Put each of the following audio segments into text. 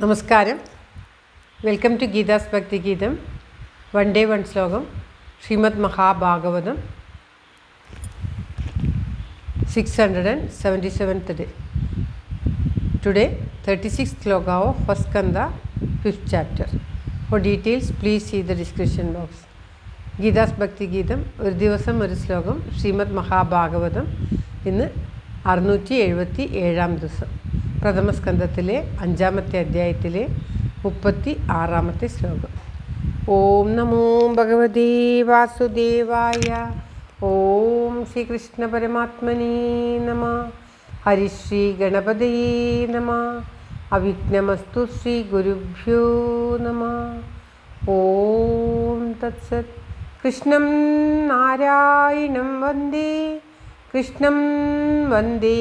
നമസ്കാരം. Welcome to Geetha's ഭക്തി ഗീതം. വൺ ഡേ വൺ ശ്ലോകം. Shrimad Mahabhagavatam 677th day. Today 36th sloka of first skanda 5th chapter. For details please see the description box. Geetha's ഭക്തി ഗീതം ഒരു ദിവസം ഒരു ശ്ലോകം. ശ്രീമദ് മഹാഭാഗവതം ഇന്ന് 677 ദിവസം. പ്രഥമസ്കന്ധത്തിലെ 5ാമത്തെ അധ്യായത്തിലെ 36ാമത്തെ ശ്ലോകം. ഓം നമോ ഭഗവതേ വാസുദേവായ. ഓം ശ്രീകൃഷ്ണ പരമാത്മനേ നമ. ഹരിശ്രീ ഗണപതയേ നമ. അവിഘ്നമസ്തു ശ്രീ ഗുരുഭ്യോ നമ. ഓം തത്സത്. കൃഷ്ണം നാരായണം വന്ദേ കൃഷ്ണം വന്ദേ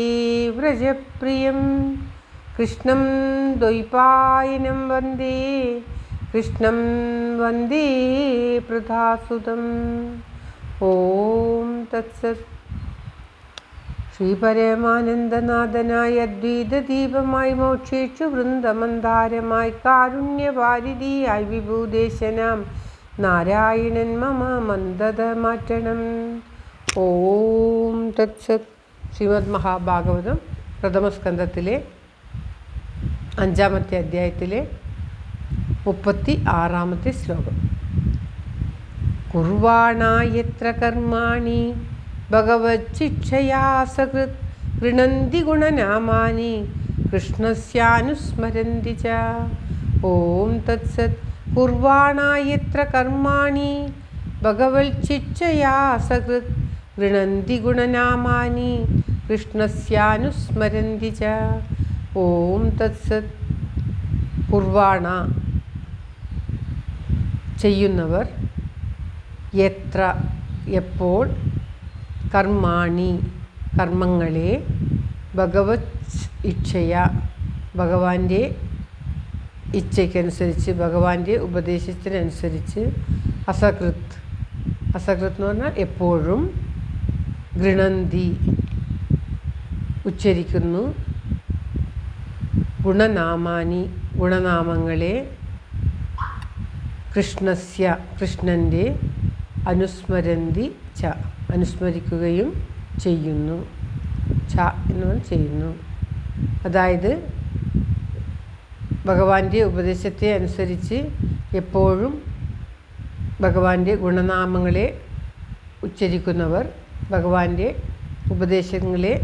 വ്രജപ്രിയം. കൃഷ്ണം ദ്വൈപായനം വന്ദേ കൃഷ്ണം വന്ദേ പ്രധാസുതം. ഓം തത്സത്. ശ്രീപരമാനന്ദനാഥനായ അദ്വൈതദീപമായി മോക്ഷേഷു വൃന്ദമന്ദാരമായി കാരുണ്യവാരിധിയായി വിഭൂദേശനാം നാരായണൻ മമ മന്ദത മാറ്റണം. ഓം തത്സത്. ശ്രീമദ് മഹാഭാഗവതം പ്രഥമസ്കന്ധത്തിലെ 5ാമത്തെ അധ്യായത്തിലെ 36ാമത്തെ ശ്ലോകം. കുർവാണായത്ര കർമാണി ഭഗവച്ഛിക്ഷയാ സകൃത് ഗൃണന്തി ഗുണനാമാനി കൃഷ്ണസ്യാനുസ്മരന്തി ച. ഓം തത്സത്. കുർവാണായത്ര കർമാണി ഭഗവച്ഛിക്ഷയാ സകൃത് ഗൃണന്തി ഗുണനാമാനി കൃഷ്ണസ്യാനുസ്മരന്തി ച. ഓം തത്സത്. കുർവാണ ചെയ്യുന്നവർ, എത്ര എപ്പോൾ, കർമാണി കർമ്മങ്ങളെ, ഭഗവത് ഇച്ഛയ ഭഗവാന്റെ ഇച്ഛയ്ക്കനുസരിച്ച് ഭഗവാന്റെ ഉപദേശത്തിനനുസരിച്ച്, അസകൃത് അസകൃത് എന്ന് പറഞ്ഞാൽ എപ്പോഴും, ഗൃണന്തി ഉച്ചരിക്കുന്നു, ഗുണനാമാനി ഗുണനാമങ്ങളെ, കൃഷ്ണസ്യ കൃഷ്ണൻ്റെ, അനുസ്മരന്തി ച അനുസ്മരിക്കുകയും ചെയ്യുന്നു. ച എന്ന് പറഞ്ഞാൽ ചെയ്യുന്നു. അതായത് ഭഗവാന്റെ ഉപദേശത്തെ അനുസരിച്ച് എപ്പോഴും ഭഗവാന്റെ ഗുണനാമങ്ങളെ ഉച്ചരിക്കുന്നവർ, ഭഗവാന്റെ ഉപദേശങ്ങളെ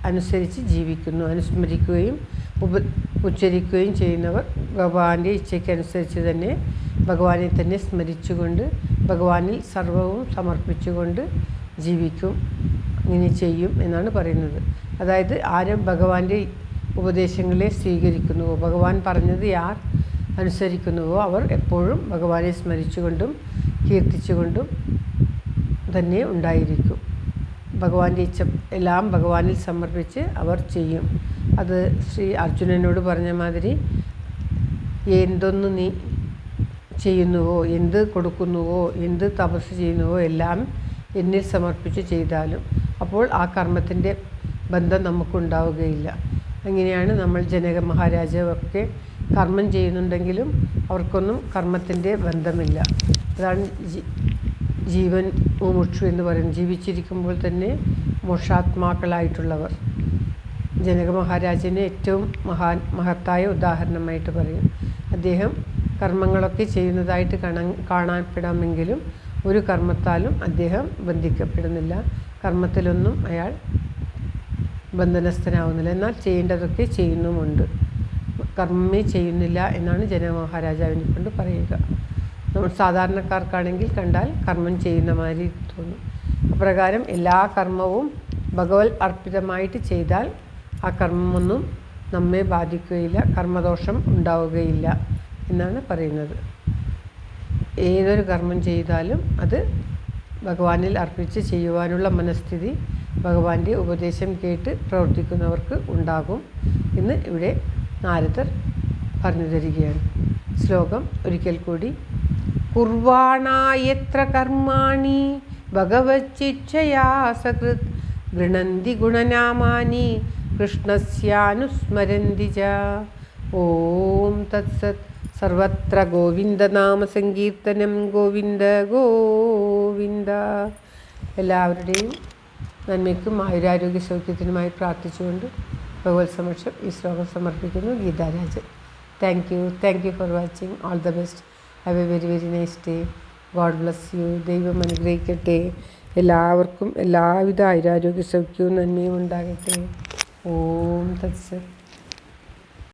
അനുസരിച്ച് ജീവിക്കുന്നു. അനുസ്മരിക്കുകയും ഉച്ചരിക്കുകയും ചെയ്യുന്നവർ ഭഗവാന്റെ ഇച്ഛയ്ക്കനുസരിച്ച് തന്നെ ഭഗവാനെ തന്നെ സ്മരിച്ചുകൊണ്ട് ഭഗവാനിൽ സർവവും സമർപ്പിച്ചുകൊണ്ട് ജീവിക്കും. ഇങ്ങനെ ചെയ്യും എന്നാണ് പറയുന്നത്. അതായത് ആരും ഭഗവാന്റെ ഉപദേശങ്ങളെ സ്വീകരിക്കുന്നുവോ, ഭഗവാൻ പറഞ്ഞത് ആർ അനുസരിക്കുന്നുവോ അവർ എപ്പോഴും ഭഗവാനെ സ്മരിച്ചുകൊണ്ടും കീർത്തിച്ചുകൊണ്ടും തന്നെ ഉണ്ടായിരിക്കും. ഭഗവാന്റെ ഇച്ഛ എല്ലാം ഭഗവാനിൽ സമർപ്പിച്ച് അവർ ചെയ്യും. അത് ശ്രീ അർജുനനോട് പറഞ്ഞ മാതിരി, എന്തൊന്ന് നീ ചെയ്യുന്നുവോ, എന്ത് കൊടുക്കുന്നുവോ, എന്ത് തപസ് ചെയ്യുന്നുവോ എല്ലാം എന്നിൽ സമർപ്പിച്ച് ചെയ്താലും അപ്പോൾ ആ കർമ്മത്തിൻ്റെ ബന്ധം നമുക്കുണ്ടാവുകയില്ല. അങ്ങനെയാണ് നമ്മൾ ജനക മഹാരാജാവൊക്കെ കർമ്മം ചെയ്യുന്നുണ്ടെങ്കിലും അവർക്കൊന്നും കർമ്മത്തിൻ്റെ ബന്ധമില്ല. അതാണ് ജീവൻ മുമുക്ഷു എന്ന് പറയുന്നത്. ജീവിച്ചിരിക്കുമ്പോൾ തന്നെ മോക്ഷാത്മാക്കളായിട്ടുള്ളവർ. ജനക മഹാരാജനെ ഏറ്റവും മഹത്തായ ഉദാഹരണമായിട്ട് പറയും. അദ്ദേഹം കർമ്മങ്ങളൊക്കെ ചെയ്യുന്നതായിട്ട് കാണപ്പെടാമെങ്കിലും ഒരു കർമ്മത്താലും അദ്ദേഹം ബന്ധിക്കപ്പെടുന്നില്ല. കർമ്മത്തിലൊന്നും അയാൾ ബന്ധനസ്ഥനാവുന്നില്ല. എന്നാൽ ചെയ്യേണ്ടതൊക്കെ ചെയ്യുന്നുമുണ്ട്. കർമ്മമേ ചെയ്യുന്നില്ല എന്നാണ് ജനക മഹാരാജാവിനെ കൊണ്ട് പറയുക. നമ്മൾ സാധാരണക്കാർക്കാണെങ്കിൽ കണ്ടാൽ കർമ്മം ചെയ്യുന്ന മാതിരി തോന്നും. അപ്രകാരം എല്ലാ കർമ്മവും ഭഗവത് അർപ്പിതമായിട്ട് ചെയ്താൽ ആ കർമ്മമൊന്നും നമ്മെ ബാധിക്കുകയില്ല, കർമ്മദോഷം ഉണ്ടാവുകയില്ല എന്നാണ് പറയുന്നത്. ഏതൊരു കർമ്മം ചെയ്താലും അത് ഭഗവാനിൽ അർപ്പിച്ച് ചെയ്യുവാനുള്ള മനസ്ഥിതി ഭഗവാന്റെ ഉപദേശം കേട്ട് പ്രവർത്തിക്കുന്നവർക്ക് ഉണ്ടാകും എന്ന് ഇവിടെ നാരദർ പറഞ്ഞു തരികയാണ്. ശ്ലോകം ഒരിക്കൽ കൂടി. കുർവാണായത്ര കർമാണി ഭഗവച്ഛിക്ഷയാ സകൃത് ഗൃണന്തി ഗുണനാമാനി കൃഷ്ണസ്യാനുസ്മരന്തി ച. ഓം തത്സത്. സർവത്ര ഗോവിന്ദനാമസങ്കീർത്തനം. ഗോവിന്ദ ഗോവിന്ദ. എല്ലാവരുടെയും നന്മയ്ക്കും ആയുരാരോഗ്യ സൗഖ്യത്തിനുമായി പ്രാർത്ഥിച്ചുകൊണ്ട് ഭഗവത് സമക്ഷം ഈ ശ്ലോകം സമർപ്പിക്കുന്നു. Geetha Rajan. Thank you for watching. All the best. Have A very very nice day. God bless you. ദൈവം അനുഗ്രഹിക്കട്ടെ. എല്ലാവർക്കും എല്ലാവിധ ആയുരാരോഗ്യ സൗഖ്യവും നന്മയും ഉണ്ടാകട്ടെ. ഓം തത്സത്.